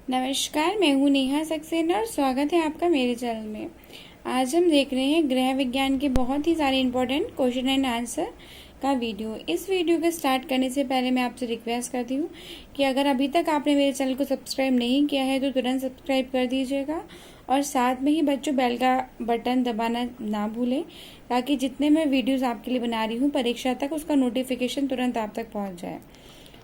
नमस्कार, मैं हूँ नेहा सक्सेना और स्वागत है आपका मेरे चैनल में। आज हम देख रहे हैं गृह विज्ञान के बहुत ही सारे इंपॉर्टेंट क्वेश्चन एंड आंसर का वीडियो। इस वीडियो को स्टार्ट करने से पहले मैं आपसे रिक्वेस्ट करती हूँ कि अगर अभी तक आपने मेरे चैनल को सब्सक्राइब नहीं किया है तो तुरंत सब्सक्राइब कर दीजिएगा और साथ में ही बच्चों बेल का बटन दबाना ना भूलें, ताकि जितने मैं वीडियोज़ आपके लिए बना रही हूँ परीक्षा तक उसका नोटिफिकेशन तुरंत आप तक पहुँच जाए।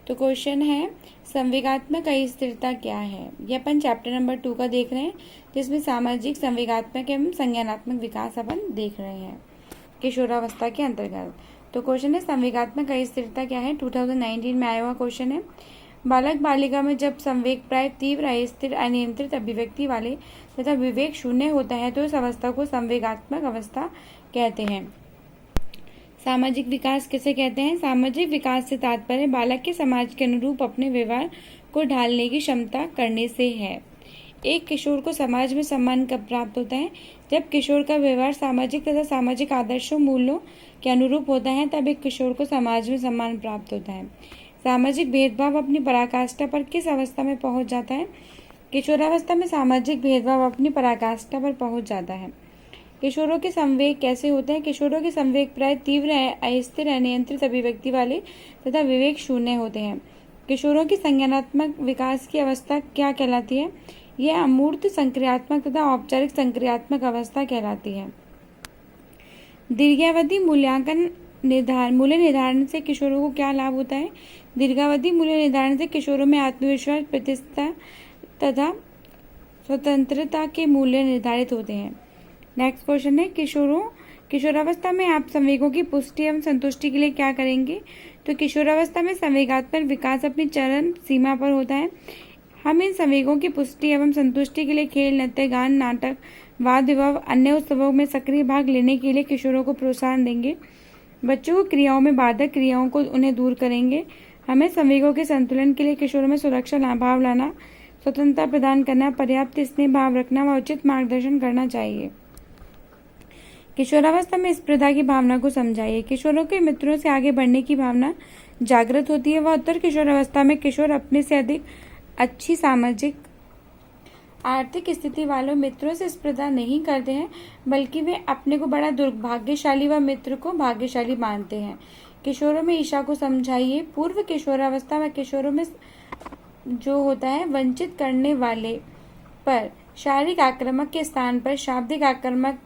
तो क्वेश्चन है, संवेगात्मक अस्थिरता क्या है? ये अपन चैप्टर नंबर 2 का देख रहे हैं, जिसमें सामाजिक, संवेगात्मक एवं संज्ञानात्मक विकास अपन देख रहे हैं किशोरावस्था के अंतर्गत। तो क्वेश्चन है, संवेगात्मक अस्थिरता क्या है? 2019 में आया हुआ क्वेश्चन है। बालक बालिका में जब संवेग प्राय तीव्र, अस्थिर, अनियंत्रित अभिव्यक्ति वाले तथा विवेक शून्य होता है तो इस अवस्था को संवेगात्मक अवस्था कहते हैं। सामाजिक विकास किसे कहते हैं? सामाजिक विकास से तात्पर्य बालक के समाज के अनुरूप अपने व्यवहार को ढालने की क्षमता करने से है। एक किशोर को समाज में सम्मान कब प्राप्त होता है? जब किशोर का व्यवहार सामाजिक तथा सामाजिक आदर्शों, मूल्यों के अनुरूप होता है, तब एक किशोर को समाज में सम्मान प्राप्त होता है। सामाजिक भेदभाव अपनी पराकाष्ठा पर किस अवस्था में पहुंच जाता है? किशोरावस्था में सामाजिक भेदभाव अपनी पराकाष्ठा पर पहुंच जाता है। किशोरों के संवेग कैसे होते हैं? किशोरों के संवेग प्राय तीव्र, अस्थिर, अनियंत्रित अभिव्यक्ति वाले तथा विवेक शून्य होते हैं। किशोरों की संज्ञानात्मक विकास की अवस्था क्या कहलाती है? यह अमूर्त संक्रियात्मक तथा औपचारिक संक्रियात्मक अवस्था कहलाती है। दीर्घावधि मूल्य निर्धारण से किशोरों को क्या लाभ होता है? दीर्घावधि मूल्य निर्धारण से किशोरों में आत्मविश्वास, प्रतिष्ठा तथा स्वतंत्रता के मूल्य निर्धारित होते हैं। नेक्स्ट क्वेश्चन है, किशोरावस्था में आप संवेगों की पुष्टि एवं संतुष्टि के लिए क्या करेंगे? तो किशोरावस्था में संवेगात्मक विकास अपनी चरम सीमा पर होता है। हम इन संवेगों की पुष्टि एवं संतुष्टि के लिए खेल, नृत्य, गान, नाटक, वाद विवाद, अन्य उत्सवों में सक्रिय भाग लेने के लिए किशोरों को प्रोत्साहन देंगे। बच्चों को क्रियाओं में बाधक क्रियाओं को उन्हें दूर करेंगे। हमें संवेगों के संतुलन के लिए किशोरों में सुरक्षा भाव लाना, स्वतंत्रता प्रदान करना, पर्याप्त स्नेह भाव रखना व उचित मार्गदर्शन करना चाहिए। किशोरावस्था में स्पर्धा की भावना को समझाइए। किशोरों के मित्रों से आगे बढ़ने की भावना जागृत होती है। वह उत्तर किशोरावस्था में किशोर अपने से अधिक अच्छी सामाजिक, आर्थिक स्थिति वालों मित्रों से स्पर्धा नहीं करते हैं, बल्कि वे अपने को बड़ा दुर्भाग्यशाली व मित्र को भाग्यशाली मानते हैं। किशोरों में ईर्ष्या को समझाइए। पूर्व किशोरावस्था में किशोरों में जो होता है, वंचित करने वाले पर शारीरिक आक्रामक के स्थान पर शाब्दिक आक्रामक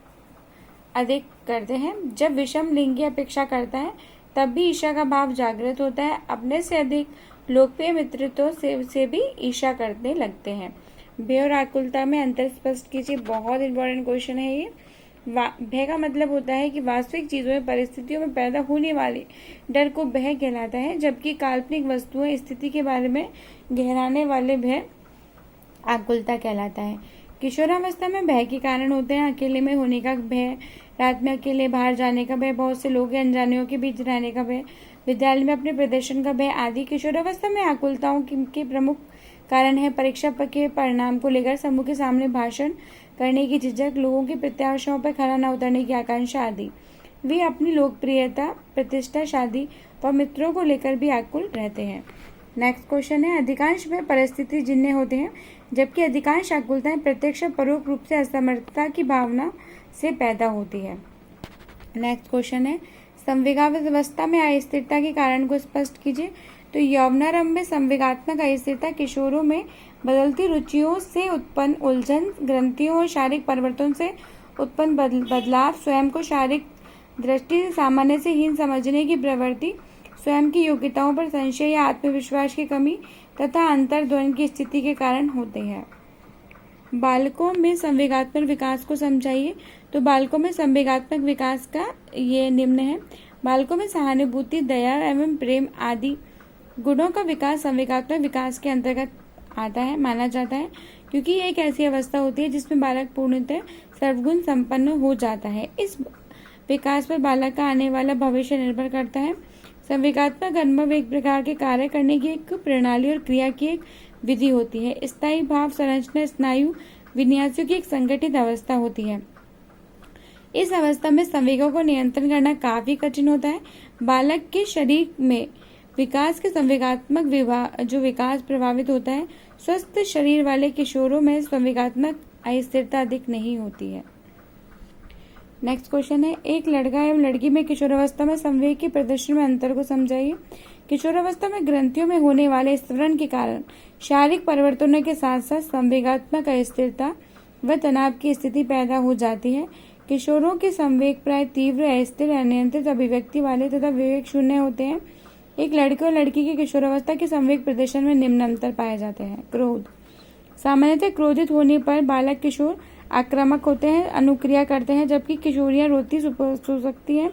अधिक करते हैं। जब विषम लिंगी अपेक्षा करता है तब भी ईर्ष्या का भाव जागृत होता है। अपने से अधिक लोकप्रिय मित्रों से भी ईर्ष्या करने लगते हैं। भय और आकुलता में अंतर स्पष्ट कीजिए। बहुत इंपॉर्टेंट क्वेश्चन है ये। भय का मतलब होता है कि वास्तविक चीजों में, परिस्थितियों में पैदा होने वाले डर को भय कहलाता है, जबकि काल्पनिक वस्तुओं, स्थिति के बारे में गहराने वाले भय आकुलता कहलाता है। किशोरावस्था में भय के कारण होते हैं अकेले में होने का भय, रात में अकेले बाहर जाने का भय, बहुत से लोग अनजानियों के बीच रहने का भय, विद्यालय में अपने प्रदर्शन का भय आदि। किशोरावस्था में आकुलताओं के प्रमुख कारण है परीक्षा के परिणाम को लेकर समूह के सामने भाषण करने की झिझक, लोगों की प्रत्याशाओं पर खरा न उतरने की आकांक्षा आदि। वे अपनी लोकप्रियता, प्रतिष्ठा, शादी व मित्रों को लेकर भी आकुल रहते हैं। नेक्स्ट क्वेश्चन है, अधिकांश भय परिस्थिति जिन्हें होते हैं, जबकि अधिकांश आकुलताएं प्रत्यक्ष परोक्ष रूप से असमर्थता की भावना से पैदा होती है। नेक्स्ट क्वेश्चन है, संवेगावस्था में अस्थिरता के कारण को स्पष्ट कीजिए। तो यौवनारंभ में संवेगात्मक अस्थिरता किशोरों में बदलती रुचियों से उत्पन्न उलझन, ग्रंथियों और शारीरिक परिवर्तन से उत्पन्न बदलाव, स्वयं को शारीरिक दृष्टि से सामान्य से हीन समझने की प्रवृत्ति, स्वयं की योग्यताओं पर संशय या आत्मविश्वास की कमी तथा अंतर्द्वंद की स्थिति के कारण होते हैं। बालकों में संवेगात्मक विकास को समझाइए। तो बालकों में संवेगात्मक विकास का ये निम्न है। बालकों में सहानुभूति, दया एवं प्रेम आदि गुणों का विकास संवेगात्मक विकास के अंतर्गत आता है, माना जाता है, क्योंकि ये एक ऐसी अवस्था होती है जिसमें बालक पूर्णतः सर्वगुण संपन्न हो जाता है। इस विकास पर बालक का आने वाला भविष्य निर्भर करता है। संवेगात्मक अनुभव एक प्रकार के कार्य करने की एक प्रणाली और क्रिया की एक विधि होती है। स्थायी भाव संरचना स्नायु विन्यासों की एक संगठित अवस्था होती है। इस अवस्था में संवेगों को नियंत्रण करना काफी कठिन होता है। बालक के शरीर में विकास के संवेगात्मक जो विकास प्रभावित होता है, स्वस्थ शरीर वाले किशोरों में संवेगात्मक अस्थिरता अधिक नहीं होती है। नेक्स्ट क्वेश्चन है, एक लड़का एवं लड़की में किशोरावस्था में संवेग के प्रदर्शन में अंतर को समझाइए। किशोरावस्था में ग्रंथियों में होने वाले स्फुरण के कारण शारीरिक परिवर्तनों के साथ साथ संवेगात्मक अस्थिरता व तनाव की स्थिति पैदा हो जाती है। किशोरों के संवेग प्राय तीव्र, अस्थिर, अनियंत्रित अभिव्यक्ति वाले तथा विवेक शून्य होते हैं। एक लड़के और लड़की के किशोरावस्था के संवेग प्रदर्शन में निम्न अंतर पाए जाते हैं। क्रोध, सामान्यतः क्रोधित होने पर बालक किशोर आक्रामक होते हैं, अनुक्रिया करते हैं, जबकि किशोरियां रोती सो सकती हैं।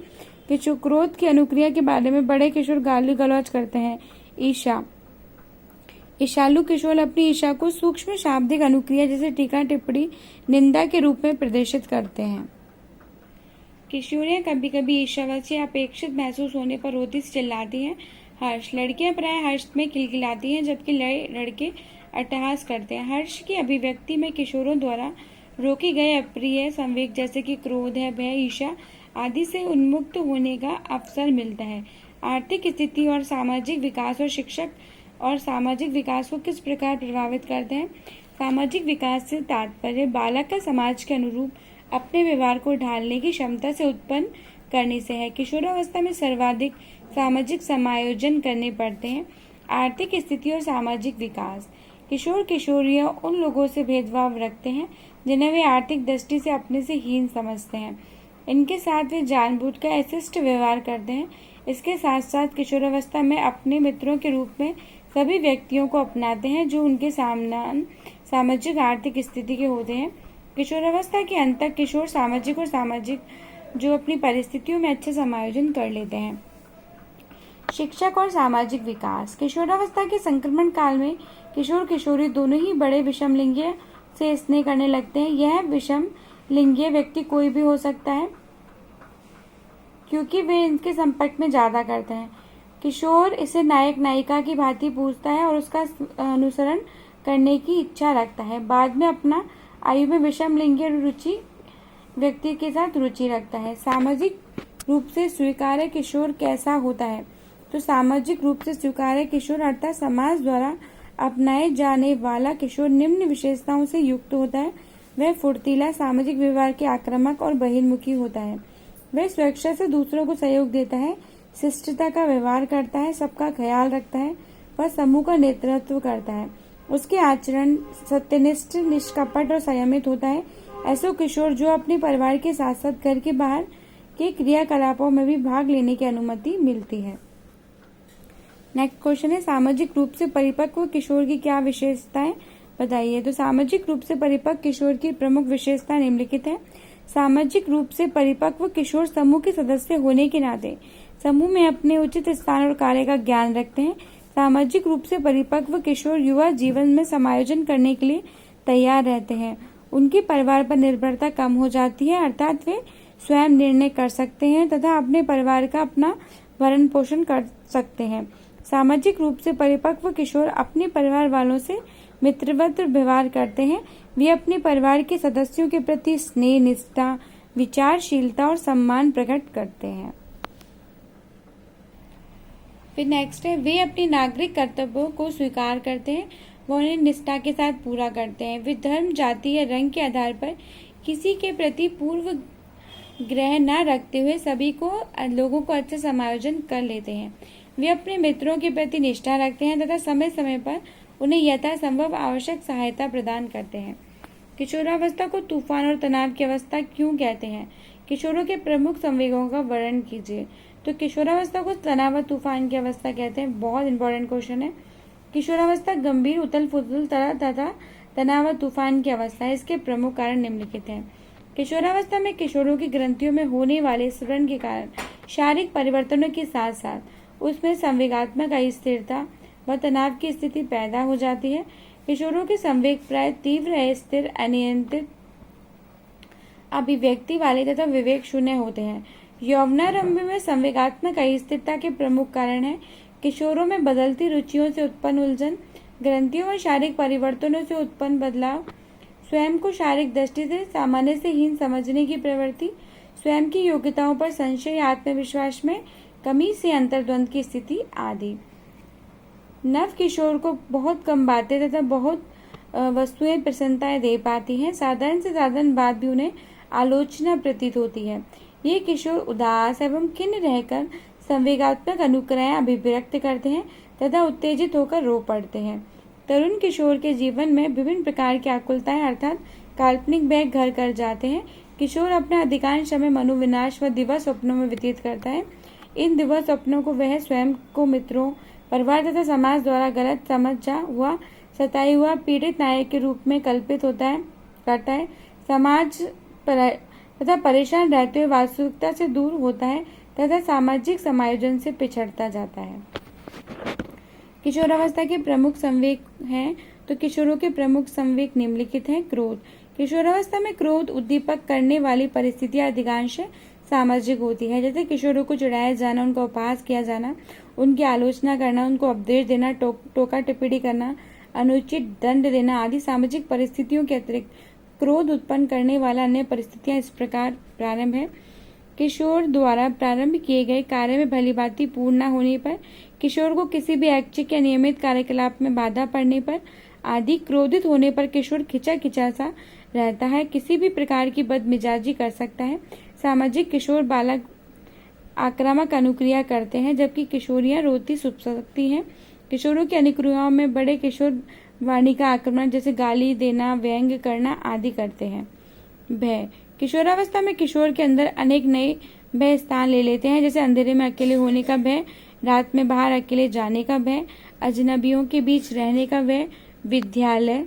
क्रोध की अनुक्रिया के बारे में बड़े किशोर गाली गलौज करते हैं। ईर्ष्या, ईर्ष्यालु किशोर अपनी ईर्ष्या को सूक्ष्म शाब्दिक अनुक्रिया जैसे टीका टिप्पणी, निंदा के रूप में प्रदर्शित करते हैं। किशोरियां कभी कभी ईर्ष्यावश या अपेक्षित महसूस होने पर रोती से चिल्लाती हैं। हर्ष, लड़कियां प्राय हर्ष में खिलखिलाती हैं, जबकि लड़के अट्टहास करते हैं। हर्ष की अभिव्यक्ति में किशोरों द्वारा रोके गए अप्रिय संवेग जैसे कि क्रोध है, भय, ईर्ष्या आदि से उन्मुक्त होने का अवसर मिलता है। आर्थिक स्थिति और सामाजिक विकास और शिक्षक और सामाजिक विकास को किस प्रकार प्रभावित करते हैं। सामाजिक विकास से तात्पर्य बालक का समाज के अनुरूप अपने व्यवहार को ढालने की क्षमता से उत्पन्न करने से है। किशोरावस्था में सर्वाधिक सामाजिक समायोजन करने पड़ते हैं। आर्थिक स्थिति और सामाजिक विकास, किशोर किशोरियां उन लोगों से भेदभाव रखते हैं जिन्हें वे आर्थिक दृष्टि से अपने से हीन समझते हैं। इनके साथ वे जानबूझकर अशिष्ट व्यवहार करते हैं। इसके साथ साथ किशोरावस्था में अपने मित्रों के रूप में सभी व्यक्तियों को अपनाते हैं जो उनके समान सामाजिक आर्थिक स्थिति के होते हैं। किशोरावस्था के अंत तक किशोर सामाजिक और सामाजिक जो अपनी परिस्थितियों में अच्छे समायोजन कर लेते हैं। शिक्षक और सामाजिक विकास, किशोरावस्था के संक्रमण काल में किशोर किशोरी दोनों ही बड़े विषम लिंगीय से स्नेह करने लगते हैं। यह विषम लिंगीय व्यक्ति कोई भी हो सकता है क्योंकि वे इनके संपर्क में ज्यादा करते हैं। किशोर इसे नायक नायिका की भांति पूछता है और उसका अनुसरण करने की इच्छा रखता है। बाद में अपना आयु में विषम लिंगीय रुचि व्यक्ति के साथ रुचि रखता है। सामाजिक रूप से स्वीकार्य किशोर कैसा होता है? तो सामाजिक रूप से स्वीकार्य किशोर अर्थात समाज द्वारा अपनाए जाने वाला किशोर निम्न विशेषताओं से युक्त होता है। वह फुर्तीला, सामाजिक व्यवहार के आक्रामक और बहिर्मुखी होता है। वह स्वेच्छा से दूसरों को सहयोग देता है, शिष्टता का व्यवहार करता है, सबका ख्याल रखता है, वह समूह का नेतृत्व करता है। उसके आचरण सत्यनिष्ठ, निष्कपट और संयमित होता है। ऐसे किशोर जो अपने परिवार के साथ साथ घर के बाहर के क्रियाकलापों में भी भाग लेने की अनुमति मिलती है। नेक्स्ट क्वेश्चन है, सामाजिक रूप से परिपक्व किशोर की क्या विशेषताएं बताइए। तो सामाजिक रूप से परिपक्व किशोर की प्रमुख विशेषता निम्नलिखित है। सामाजिक रूप से परिपक्व किशोर समूह के सदस्य होने के नाते समूह में अपने उचित स्थान और कार्य का ज्ञान रखते हैं। सामाजिक रूप से परिपक्व किशोर युवा जीवन में समायोजन करने के लिए तैयार रहते हैं। उनके परिवार पर निर्भरता कम हो जाती है, अर्थात वे स्वयं निर्णय कर सकते हैं तथा अपने परिवार का अपना भरण पोषण कर सकते हैं। सामाजिक रूप से परिपक्व किशोर अपने परिवार वालों से मित्रवत व्यवहार करते हैं। वे अपने परिवार के सदस्यों के प्रति स्नेह, निष्ठा, विचारशीलता और सम्मान प्रकट करते हैं। फिर नेक्स्ट है, वे अपने नागरिक कर्तव्यों को स्वीकार करते हैं, वह उन्हें निष्ठा के साथ पूरा करते हैं। वे धर्म, जाति या रंग के आधार पर किसी के प्रति पूर्व ग्रह न रखते हुए सभी लोगों को अच्छे समायोजन कर लेते हैं। वे अपने मित्रों के प्रति निष्ठा रखते हैं तथा समय समय पर उन्हें यथासंभव आवश्यक सहायता प्रदान करते हैं। किशोरावस्था को तूफान और तनाव की अवस्था क्यों कहते हैं? किशोरों के प्रमुख संवेगों का वर्णन कीजिए। तो किशोरावस्था को तनाव व तूफान की अवस्था कहते हैं। बहुत इंपॉर्टेंट क्वेश्चन है। किशोरावस्था गंभीर, उथल पुथल तथा तनाव व तूफान की अवस्था है। इसके प्रमुख कारण निम्नलिखित हैं। किशोरावस्था में किशोरों की ग्रंथियों में होने वाले स्फुरण के कारण शारीरिक परिवर्तनों के साथ साथ उसमें संवेगात्मक अस्थिरता व तनाव की स्थिति पैदा हो जाती है। किशोरों के संवेग प्राय तीव्र, अस्थिर, अनियंत्रित अभिव्यक्ति वाले तथा विवेक शून्य होते हैं। यौवनारंभ में संवेगात्मक अस्थिरता के प्रमुख कारण है किशोरों में बदलती रुचियों से उत्पन्न उलझन, ग्रंथियों और शारीरिक परिवर्तनों से उत्पन्न बदलाव, स्वयं को शारीरिक दृष्टि से सामान्य से हीन समझने की प्रवृत्ति, स्वयं की योग्यताओं पर संशय, आत्मविश्वास में कमी से अंतर्द्वंद की स्थिति आदि। नव किशोर को बहुत कम बातें तथा बहुत वस्तुएं प्रसन्नताएं दे पाती हैं। साधारण से साधारण बात भी उन्हें आलोचना प्रतीत होती है। ये किशोर उदास एवं खिन्न रहकर संवेगात्मक अनुक्रियाएं अभिव्यक्त करते हैं तथा उत्तेजित होकर रो पड़ते हैं। तरुण किशोर के जीवन में विभिन्न प्रकार की आकुलताएं अर्थात काल्पनिक भय घर कर जाते हैं। किशोर अपना अधिकांश समय मनोविनाश व दिवा स्वप्नों में व्यतीत करता है। इन दिवा स्वप्नों को वह स्वयं को, मित्रों, परिवार तथा समाज द्वारा गलत समझा हुआ, सताई हुआ पीड़ित नायक के रूप में कल्पित करता है। समाज तथा परेशान रहते हुए वास्तविकता से दूर होता है तथा सामाजिक समायोजन से पिछड़ता जाता है। किशोरावस्था के प्रमुख संवेग हैं, तो किशोरों के प्रमुख संवेग निम्नलिखित हैं। क्रोध। किशोरावस्था में क्रोध उद्दीपक करने वाली परिस्थितियां अधिकांश सामाजिक होती है, जैसे किशोरों को चिढ़ाया जाना, उनका उपहास किया जाना, उनकी आलोचना करना, उनको उपदेश देना, टोका टिप्पणी करना, अनुचित दंड देना आदि सामाजिक परिस्थितियों के अतिरिक्त क्रोध उत्पन्न करने वाला अन्य परिस्थितियां इस प्रकार प्रारंभ है। किशोर द्वारा प्रारंभ किए गए कार्य में भलीभांति पूर्ण न होने पर, किशोर को किसी भी ऐच्छिक या नियमित कार्यकलाप में बाधा पड़ने पर आदि, क्रोधित होने पर किशोर खिंचा सा रहता है, किसी भी प्रकार की बदमिजाजी कर सकता है। सामाजिक किशोर बालक आक्रामक अनुक्रिया करते हैं, जबकि किशोरियां रोती सुख सकती हैं। किशोरों की अनुक्रियाओं में बड़े किशोर वाणी का आक्रमण जैसे गाली देना, व्यंग करना आदि करते हैं। भय। किशोरावस्था में किशोर के अंदर अनेक नए भय स्थान ले लेते हैं, जैसे अंधेरे में अकेले होने का भय, रात में बाहर अकेले जाने का भय, अजनबियों के बीच रहने का भय, विद्यालय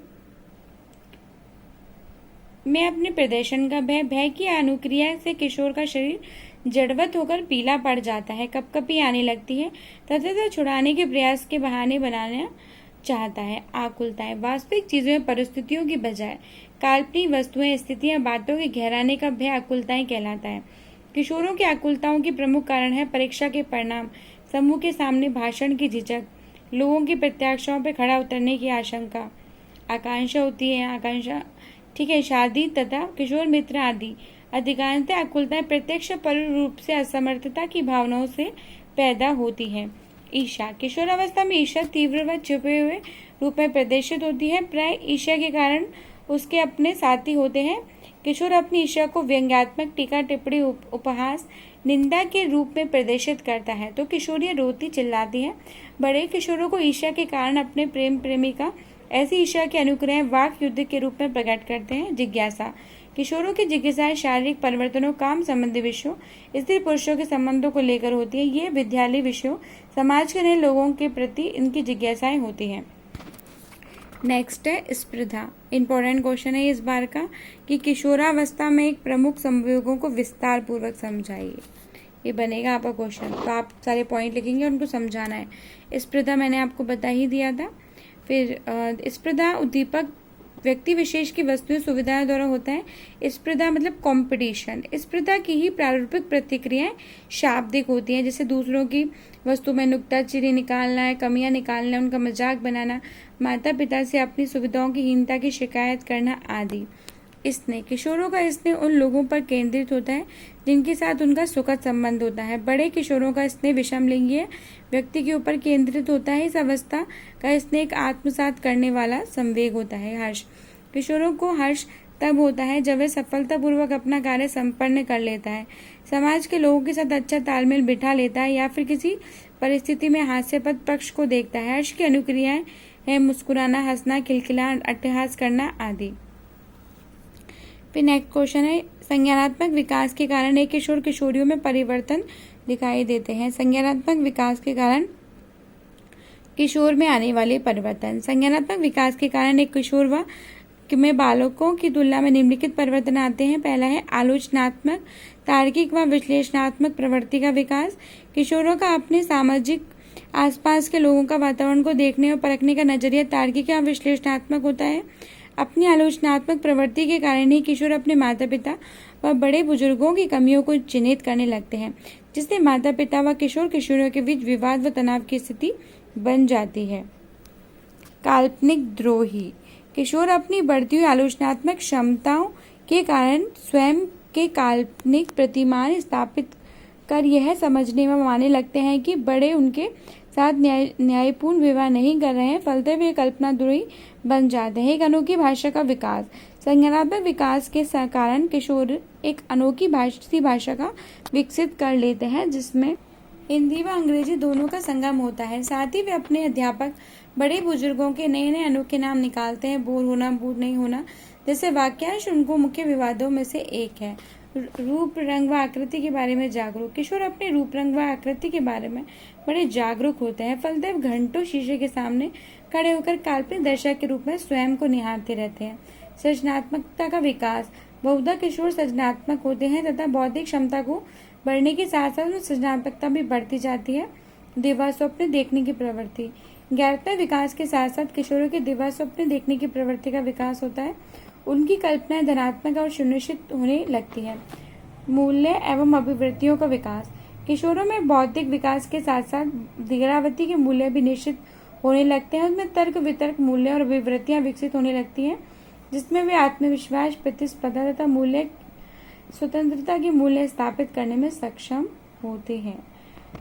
में अपने प्रदर्शन का भय। भय की अनुक्रिया से किशोर का शरीर जड़वत होकर पीला पड़ जाता है, कपकपी आने लगती है तथा छुड़ाने के प्रयास के बहाने बनाना चाहता है। आकुलताएं। वास्तविक चीजों में परिस्थितियों की बजाय काल्पनिक वस्तुएं, स्थितियां, बातों के गहराने का भय आकुलताएं कहलाता है। किशोरों की आकुलताओं के प्रमुख कारण है परीक्षा के परिणाम, समूह के सामने भाषण की झिझक, लोगों की प्रत्याशाओं पर खड़ा उतरने की आशंका, आकांक्षा होती है, आकांक्षा ठीक है, शादी तथा किशोर मित्र आदि। अधिकांशतः आकुलताएं प्रत्यक्ष पर रूप से असमर्थता की भावनाओं से पैदा होती है। ईर्ष्या। किशोरावस्था में ईर्ष्या तीव्र व छुपे हुए रूप में प्रदर्शित होती है। प्राय ईर्ष्या के कारण उसके अपने साथी होते हैं। किशोर अपनी ईर्ष्या को व्यंग्यात्मक टीका टिप्पणी, उपहास, निंदा के रूप में प्रदर्शित करता है, तो किशोरियां रोती चिल्लाती हैं। बड़े किशोरों को ईर्ष्या के कारण अपने प्रेम प्रेमिका ऐसी ईर्ष्या की अनुक्रियाएं वाक युद्ध के रूप में प्रकट करते हैं। जिज्ञासा। किशोरों की जिज्ञासाएं शारीरिक परिवर्तनों, काम संबंधी विषयों, स्त्री पुरुषों के संबंधों को लेकर होती है। ये विद्यालय विषयों, समाज के नए लोगों के प्रति इनकी जिज्ञासाएं होती हैं। नेक्स्ट है स्पर्धा। इंपॉर्टेंट क्वेश्चन है इस बार का कि किशोरावस्था में एक प्रमुख संवेगों को विस्तार पूर्वक समझाइए। ये बनेगा आपका क्वेश्चन, तो आप सारे पॉइंट लिखेंगे और उनको समझाना है। स्पर्धा मैंने आपको बता ही दिया था। फिर स्पर्धा उद्दीपक व्यक्ति विशेष की वस्तुएं सुविधाओं द्वारा होता है। स्पर्धा मतलब कंपटीशन। स्पर्धा की ही प्रारूपिक प्रतिक्रियाएं शाब्दिक होती हैं, जैसे दूसरों की वस्तु में नुक्ताचीनी निकालना है, कमियां निकालना, उनका मजाक बनाना, माता पिता से अपनी सुविधाओं की हीनता की शिकायत करना आदि। स्नेह। किशोरों का स्नेह उन लोगों पर केंद्रित होता है जिनके साथ उनका सुखद संबंध होता है। बड़े किशोरों का स्नेह विषमलिंगीय व्यक्ति के ऊपर केंद्रित होता है। इस अवस्था का स्नेह एक आत्मसात करने वाला संवेग होता है। हर्ष। किशोरों को हर्ष तब होता है जब वह सफलतापूर्वक अपना कार्य संपन्न कर लेता है, समाज के लोगों के साथ अच्छा तालमेल बिठा लेता है या फिर किसी परिस्थिति में हास्यास्पद पक्ष को देखता है। हर्ष की अनुक्रियाएं है मुस्कुराना, हंसना, खिलखिलाना, अट्टहास करना आदि। फिर नेक्स्ट क्वेश्चन है संज्ञानात्मक विकास के कारण एक किशोर किशोरियों में परिवर्तन दिखाई देते हैं। संज्ञानात्मक विकास के कारण किशोर में आने वाले परिवर्तन। संज्ञानात्मक विकास के कारण एक किशोर व में बालकों की तुलना में निम्नलिखित परिवर्तन आते हैं। पहला है आलोचनात्मक, तार्किक व विश्लेषणात्मक प्रवृत्ति का विकास। किशोरों का अपने सामाजिक आसपास के लोगों का वातावरण को देखने और परखने का नजरिया तार्किक या विश्लेषणात्मक होता है। अपनी आलोचनात्मक प्रवृत्ति के कारण ही किशोर अपने माता पिता व बड़े बुजुर्गों की कमियों को चिन्हित करने लगते हैं, जिससे माता पिता व किशोर किशोरियों के बीच विवाद व तनाव की स्थिति बन जाती है। काल्पनिक द्रोही। किशोर अपनी बढ़ती हुई आलोचनात्मक क्षमताओं के कारण स्वयं के काल्पनिक प्रतिमान स्थापित कर यह समझने व मानने लगते हैं कि बड़े उनके साथ न्यायपूर्ण विवाह नहीं कर रहे हैं, फलते हुए कल्पना द्रोही बन जाते हैं। एक अनोखी भाषा का विकास। संज्ञानात्मक विकास के कारण किशोर एक अनोखी भाषा का विकसित कर लेते हैं, जिसमें हिंदी व अंग्रेजी दोनों का संगम होता है। साथ ही वे अपने अध्यापक, बड़े बुजुर्गों के नए नए अनोखे नाम निकालते हैं। बोर होना, बूढ़ नहीं होना जैसे वाक्यांश उनको मुख्य विवादों में से एक है। रूप, रंग व आकृति के बारे में जागरूक। किशोर अपने रूप, रंग व आकृति के बारे में बड़े जागरूक होते हैं। फलदेव घंटों शीशे के सामने खड़े होकर काल्पनिक दर्शक के रूप में स्वयं को निहारते रहते हैं। सृजनात्मकता का विकास। बहुधा किशोर सृजनात्मक होते हैं तथा बौद्धिक क्षमता को बढ़ने के साथ साथ उनमें सृजनात्मकता भी बढ़ती जाती है। दिवा स्वप्न देखने की प्रवृत्ति। 11वें विकास के साथ साथ किशोरों के दिवा स्वप्न देखने की प्रवृत्ति का विकास होता है। उनकी कल्पनाएं धनात्मक और सुनिश्चित होने लगती है। मूल्य एवं अभिवृत्तियों का विकास। किशोरों में बौद्धिक विकास के साथ साथ गिरावती के मूल्य भी निश्चित होने लगते हैं। उनमें तर्क, वितर्क, मूल्य और अभिवृत्तियां विकसित होने लगती हैं, जिसमें वे आत्मविश्वास, प्रतिस्पर्धा तथा मूल्य स्वतंत्रता के मूल्य स्थापित करने में सक्षम होते हैं।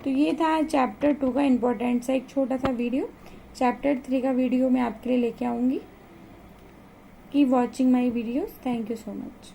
तो ये था चैप्टर 2 का इम्पोर्टेंट सा एक छोटा सा वीडियो। चैप्टर 3 का वीडियो मैं आपके लिए लेके आऊँगी। Keep watching my videos. Thank you so much.